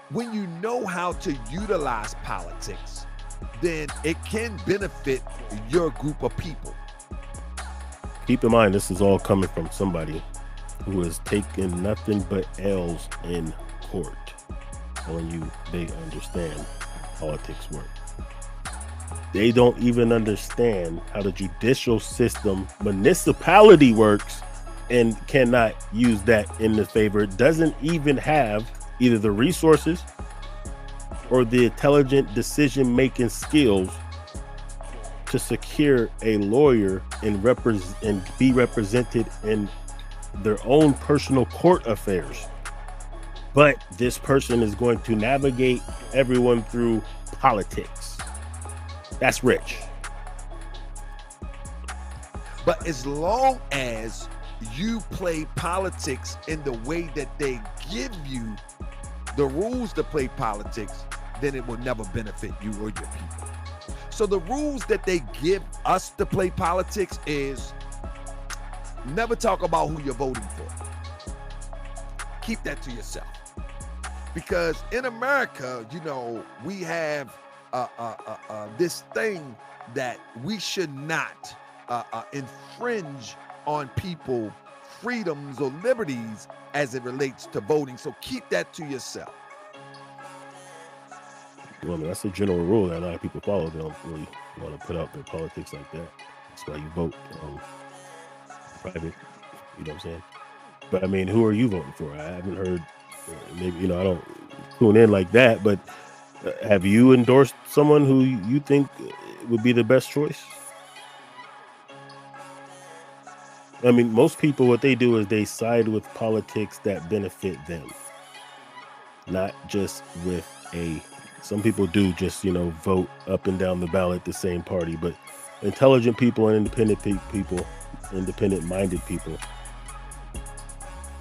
When you know how to utilize politics, then it can benefit your group of people. Keep in mind, this is all coming from somebody who has taken nothing but L's in court, telling you they understand how politics work. They don't even understand how the judicial system, municipality works, and cannot use that in the favor. It doesn't even have either the resources or the intelligent decision-making skills to secure a lawyer and be represented in their own personal court affairs. But this person is going to navigate everyone through politics. That's rich. But as long as you play politics in the way that they give you the rules to play politics, then it will never benefit you or your people. So the rules that they give us to play politics is never talk about who you're voting for. Keep that to yourself. Because in America, you know, we have this thing that we should not infringe on people's freedoms or liberties as it relates to voting. So keep that to yourself. Well, that's a general rule that a lot of people follow. They don't really want to put out their politics like that. That's why you vote private. You know what I'm saying? But I mean, who are you voting for? I haven't heard. Maybe, you know, I don't tune in like that. But have you endorsed someone who you think would be the best choice? I mean, most people, what they do is they side with politics that benefit them, not just with some people do just, you know, vote up and down the ballot the same party, but intelligent people and independent-minded people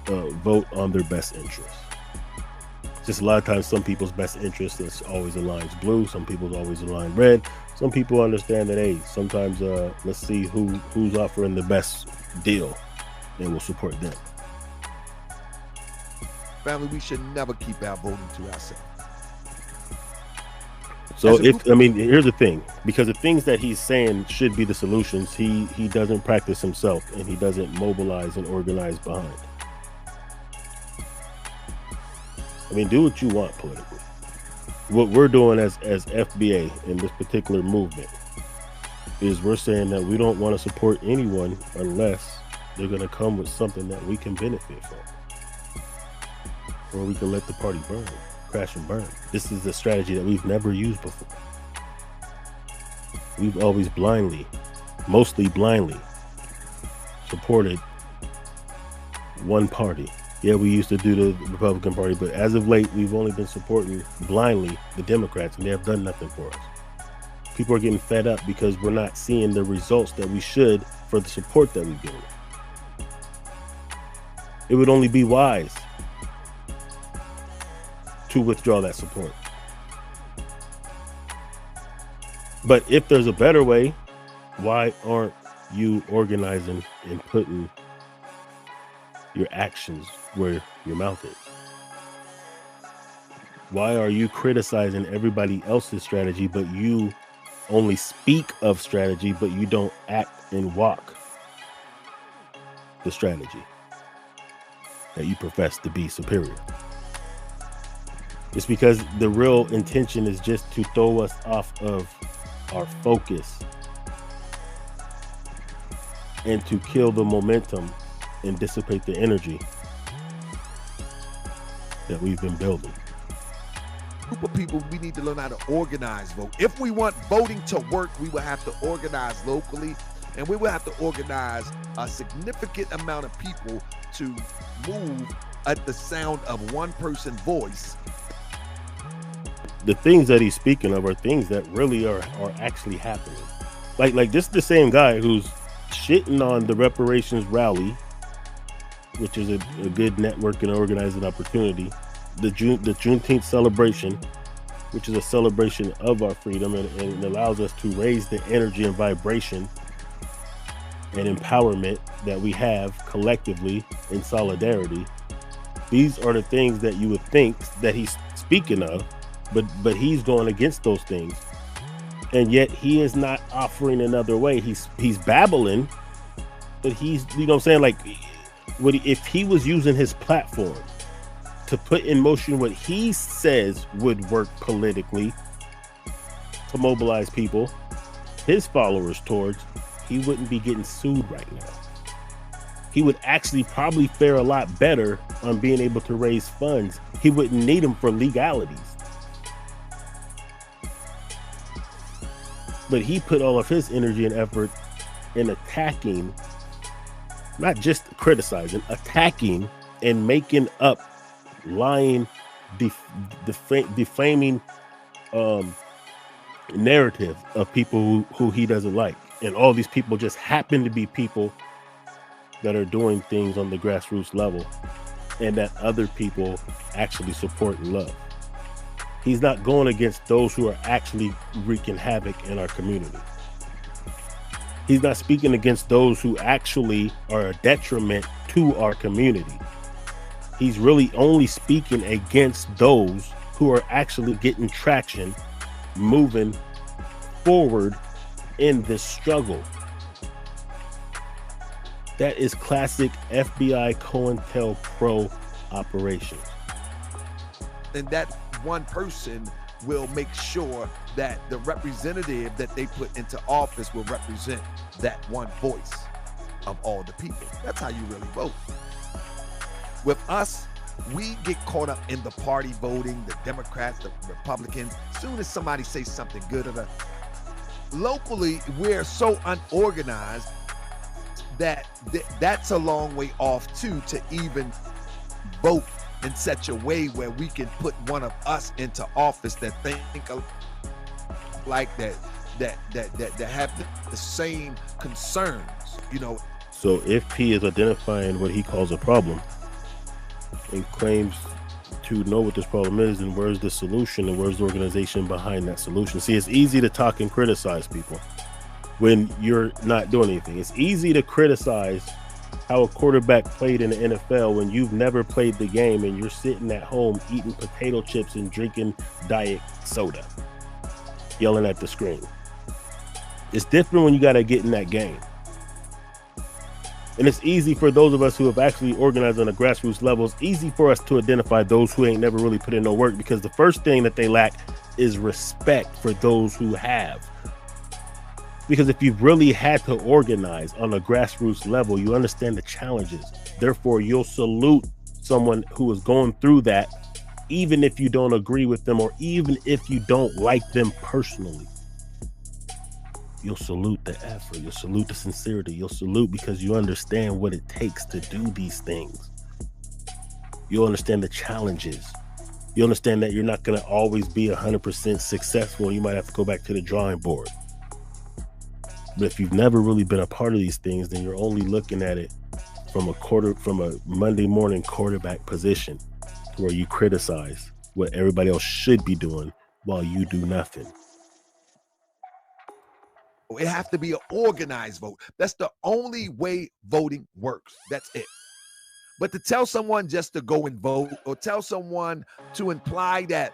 vote on their best interests. Just a lot of times, some people's best interest is always aligns blue, some people's always align red. Some people understand that, hey, sometimes let's see who's offering the best deal, and we'll support them. Family, we should never keep our voting to ourselves. So here's the thing, because the things that he's saying should be the solutions, he doesn't practice himself, and he doesn't mobilize and organize behind. I mean, do what you want politically. What we're doing as FBA in this particular movement is we're saying that we don't want to support anyone unless they're going to come with something that we can benefit from, or we can let the party burn. Crash and burn. This is a strategy that we've never used before. We've always mostly blindly supported one party. Yeah, we used to do the Republican Party, but as of late, we've only been supporting blindly the Democrats, and they have done nothing for us. People are getting fed up because we're not seeing the results that we should for the support that we've given. It would only be wise to withdraw that support. But if there's a better way, why aren't you organizing and putting your actions where your mouth is? Why are you criticizing everybody else's strategy, but you only speak of strategy, but you don't act and walk the strategy that you profess to be superior? It's because the real intention is just to throw us off of our focus and to kill the momentum and dissipate the energy that we've been building. group of people, we need to learn how to organize vote. If we want voting to work, we will have to organize locally, and we will have to organize a significant amount of people to move at the sound of one person's voice. The things that he's speaking of are things that really are actually happening. Like this is the same guy who's shitting on the reparations rally, which is a good network and organizing opportunity. The Juneteenth celebration, which is a celebration of our freedom, and it allows us to raise the energy and vibration and empowerment that we have collectively in solidarity. These are the things that you would think that he's speaking of, but he's going against those things, and yet he is not offering another way. He's babbling, but he's, you know what I'm saying, like, if he was using his platform to put in motion what he says would work politically to mobilize people, his followers towards, he wouldn't be getting sued right now. He would actually probably fare a lot better on being able to raise funds. He wouldn't need them for legalities. But he put all of his energy and effort in attacking, not just criticizing, attacking and making up lying, defaming narrative of people who he doesn't like. And all these people just happen to be people that are doing things on the grassroots level and that other people actually support and love. He's not going against those who are actually wreaking havoc in our community. He's not speaking against those who actually are a detriment to our community. He's really only speaking against those who are actually getting traction, moving forward in this struggle. That is classic FBI COINTELPRO operations. And that one person will make sure that the representative that they put into office will represent that one voice of all the people. That's how you really vote. With us, we get caught up in the party voting, the Democrats, the Republicans. As soon as somebody says something good, locally, we're so unorganized that that's a long way off too, to even vote in such a way where we can put one of us into office that think like that have the same concerns, you know. So if he is identifying what he calls a problem and claims to know what this problem is, and where's the solution and where's the organization behind that solution? See, it's easy to talk and criticize people when you're not doing anything. It's easy to criticize how a quarterback played in the NFL when you've never played the game and you're sitting at home eating potato chips and drinking diet soda, yelling at the screen. It's different when you got to get in that game. And it's easy for those of us who have actually organized on a grassroots level. It's easy for us to identify those who ain't never really put in no work, because the first thing that they lack is respect for those who have. Because if you've really had to organize on a grassroots level, you understand the challenges. Therefore, you'll salute someone who is going through that, even if you don't agree with them or even if you don't like them personally. You'll salute the effort. You'll salute the sincerity. You'll salute because you understand what it takes to do these things. You'll understand the challenges. You understand that you're not going to always be 100% successful. You might have to go back to the drawing board. But if you've never really been a part of these things, then you're only looking at it from a Monday morning quarterback position, where you criticize what everybody else should be doing while you do nothing. It has to be an organized vote. That's the only way voting works. That's it. But to tell someone just to go and vote, or tell someone to imply that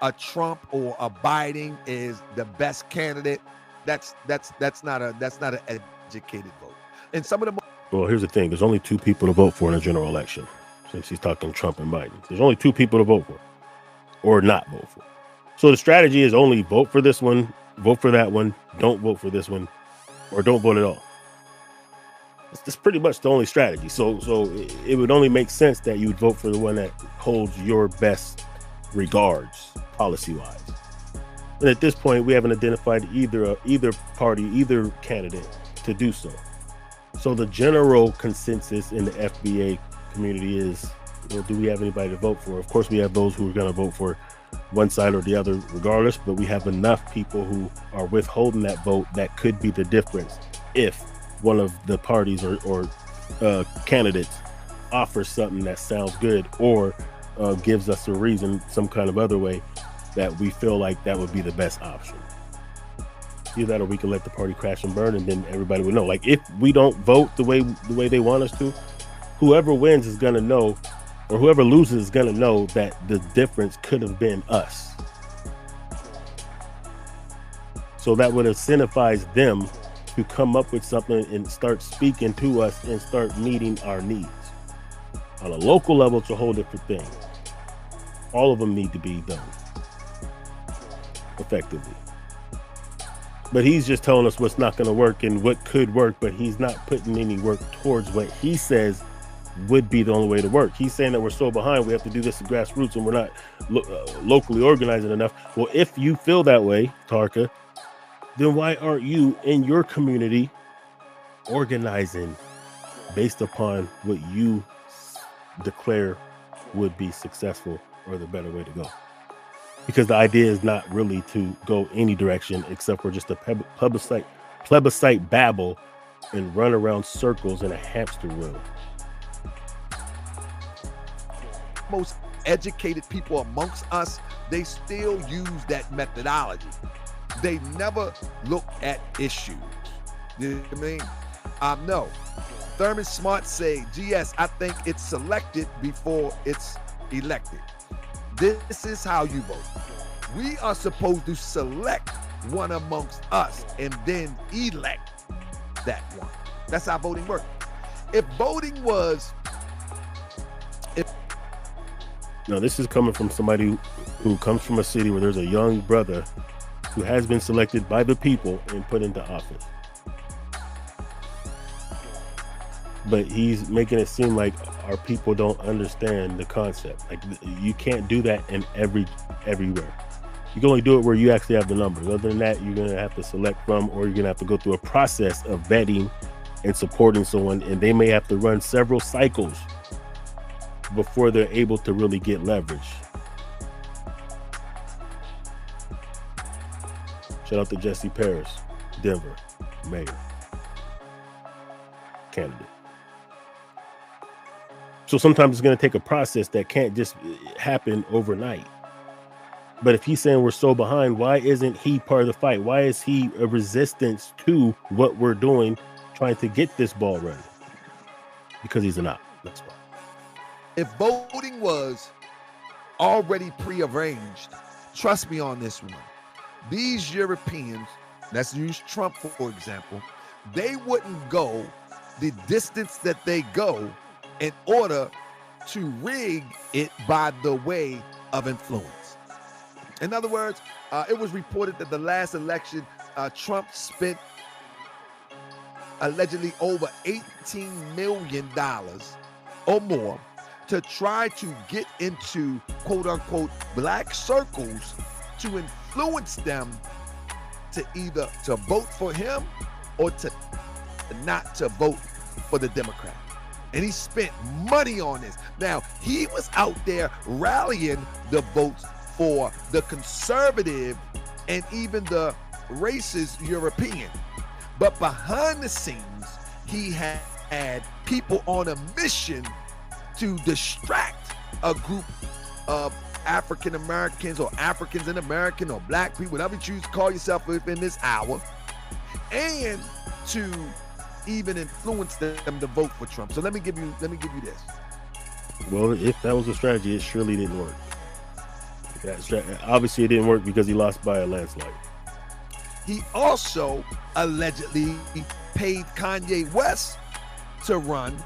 a Trump or a Biden is the best candidate, that's not an educated vote. And some of them. Well, here's the thing: there's only two people to vote for in a general election. Since he's talking Trump and Biden, there's only two people to vote for, or not vote for. So the strategy is only vote for this one, vote for that one, don't vote for this one, or don't vote at all. That's pretty much the only strategy. So it would only make sense that you would vote for the one that holds your best regards, policy-wise. And at this point, we haven't identified either party, either candidate to do so. So the general consensus in the FBA community is, well, do we have anybody to vote for? Of course, we have those who are going to vote for one side or the other regardless, but we have enough people who are withholding that vote that could be the difference if one of the parties or candidates offers something that sounds good or gives us a reason, some kind of other way that we feel like that would be the best option. Either that or we can let the party crash and burn, and then everybody would know. Like, if we don't vote the way they want us to, whoever wins is going to know, or whoever loses is going to know that the difference could have been us. So that would incentivize them to come up with something and start speaking to us and start meeting our needs. On a local level, it's a whole different thing. All of them need to be done effectively. But he's just telling us what's not going to work and what could work, but he's not putting any work towards what he says would be the only way to work. He's saying that we're so behind, we have to do this at grassroots, and we're not locally organizing enough. Well, if you feel that way, Taharka, then why aren't you in your community organizing based upon what you declare would be successful or the better way to go? Because the idea is not really to go any direction except for just a plebiscite babble and run around circles in a hamster wheel. Most educated people amongst us, they still use that methodology. They never look at issues. You know what I mean? No. Thurman Smart say, GS, I think it's selected before it's elected. This is how you vote. We are supposed to select one amongst us and then elect that one. That's how voting works. If voting was... Now, this is coming from somebody who comes from a city where there's a young brother who has been selected by the people and put into office. But he's making it seem like our people don't understand the concept. Like, you can't do that in everywhere. You can only do it where you actually have the numbers. Other than that, you're going to have to select from, or you're going to have to go through a process of vetting and supporting someone, and they may have to run several cycles before they're able to really get leverage. Shout out to Jesse Paris, Denver, mayor, candidate. So sometimes it's going to take a process that can't just happen overnight. But if he's saying we're so behind, why isn't he part of the fight? Why is he a resistance to what we're doing, trying to get this ball running? Because he's an op. That's why. If voting was already prearranged, trust me on this one, these Europeans, let's use Trump for example, they wouldn't go the distance that they go in order to rig it by the way of influence. In other words, it was reported that the last election, Trump spent allegedly over $18 million or more to try to get into quote unquote black circles to influence them to either to vote for him or to not to vote for the Democrat. And he spent money on this. Now, he was out there rallying the votes for the conservative and even the racist European. But behind the scenes, he had people on a mission to distract a group of African Americans or Africans in American or black people, whatever you choose to call yourself within this hour, and to even influence them to vote for Trump. So let me give you this. Well, if that was a strategy, it surely didn't work. Obviously, it didn't work because he lost by a landslide. He also allegedly paid Kanye West to run,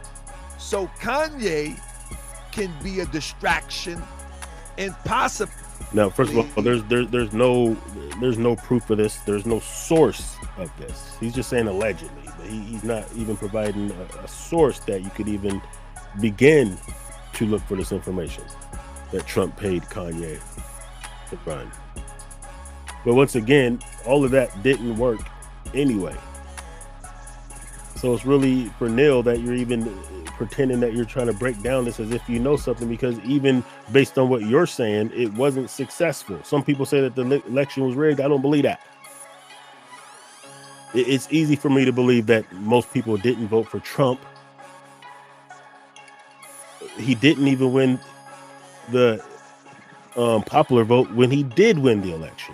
so Kanye can be a distraction and possibly. Now, first of all, there's no proof of this. There's no source of this. He's just saying allegedly, but he's not even providing a source that you could even begin to look for this information. that Trump paid Kanye to run. But once again, all of that didn't work anyway. So it's really for Neil that you're even pretending that you're trying to break down this as if you know something, because even based on what you're saying, it wasn't successful. Some people say that the election was rigged. I don't believe that. It's easy for me to believe that most people didn't vote for Trump. He didn't even win the popular vote when he did win the election.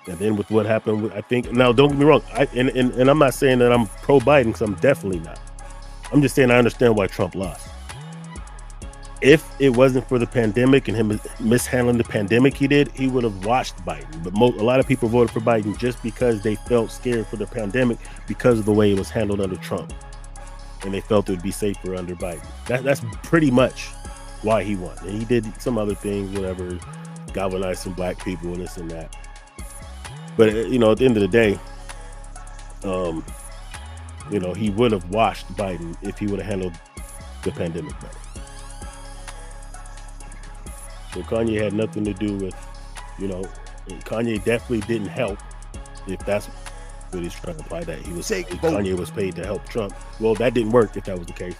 And then with what happened, I think, now don't get me wrong, and I'm not saying that I'm pro Biden, because I'm definitely not. I'm just saying I understand why Trump lost. If it wasn't for the pandemic and him mishandling the pandemic he did, he would have watched Biden. But a lot of people voted for Biden just because they felt scared for the pandemic because of the way it was handled under Trump. And they felt it would be safer under Biden. That's pretty much why he won. And he did some other things, whatever, galvanized some black people and this and that. But, you know, at the end of the day, you know, he would have watched Biden if he would have handled the pandemic better. So Kanye had nothing to do with, you know, Kanye definitely didn't help, if that's what he's trying to imply, that Kanye was paid to help Trump. Well, that didn't work if that was the case.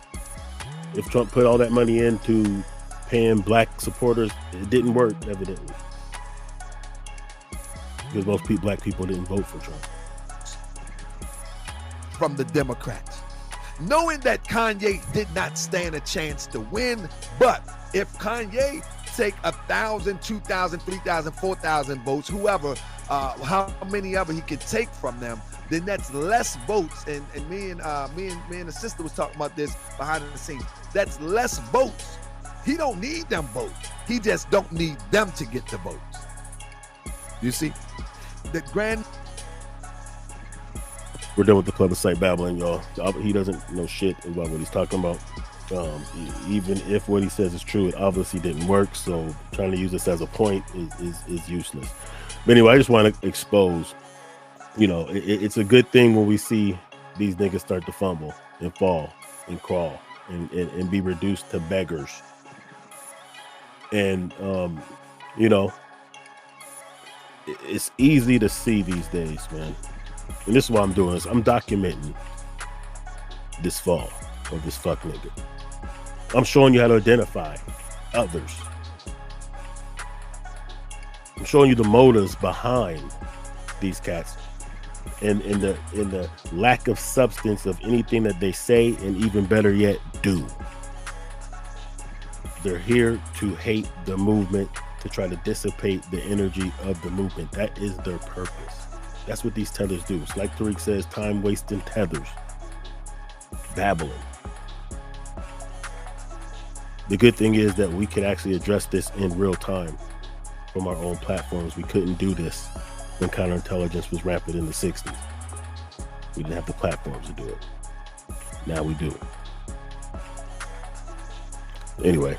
If Trump put all that money into paying black supporters, it didn't work, evidently. Because most black people didn't vote for Trump. From the Democrats, knowing that Kanye did not stand a chance to win, but if Kanye take 1,000, 2,000, 3,000, 4,000 votes, whoever, how many ever he could take from them, then that's less votes. And me and the sister was talking about this behind the scenes. That's less votes. He don't need them votes. He just don't need them to get the votes. You see, we're done with the Peblicite babbling, y'all. He doesn't know shit about what he's talking about. Even if what he says is true, it obviously didn't work. So trying to use this as a point is useless. But anyway, I just want to expose, you know, it's a good thing when we see these niggas start to fumble and fall and crawl and be reduced to beggars. And, you know, it's easy to see these days, man. And this is what I'm doing, is I'm documenting this fall of this fuck nigga. I'm showing you how to identify others. I'm showing you the motives behind these cats and the lack of substance of anything that they say, and even better yet, do. They're here to hate the movement, to try to dissipate the energy of the movement. That is their purpose. That's what these tethers do. It's like Tariq says, time wasting tethers. Babbling. The good thing is that we can actually address this in real time from our own platforms. We couldn't do this when counterintelligence was rampant in the 60s. We didn't have the platforms to do it. Now we do. Anyway,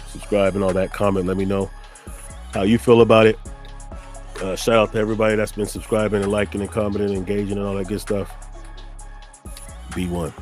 subscribe and all that, comment, let me know how you feel about it. Shout out to everybody that's been subscribing and liking and commenting and engaging and all that good stuff. Be one.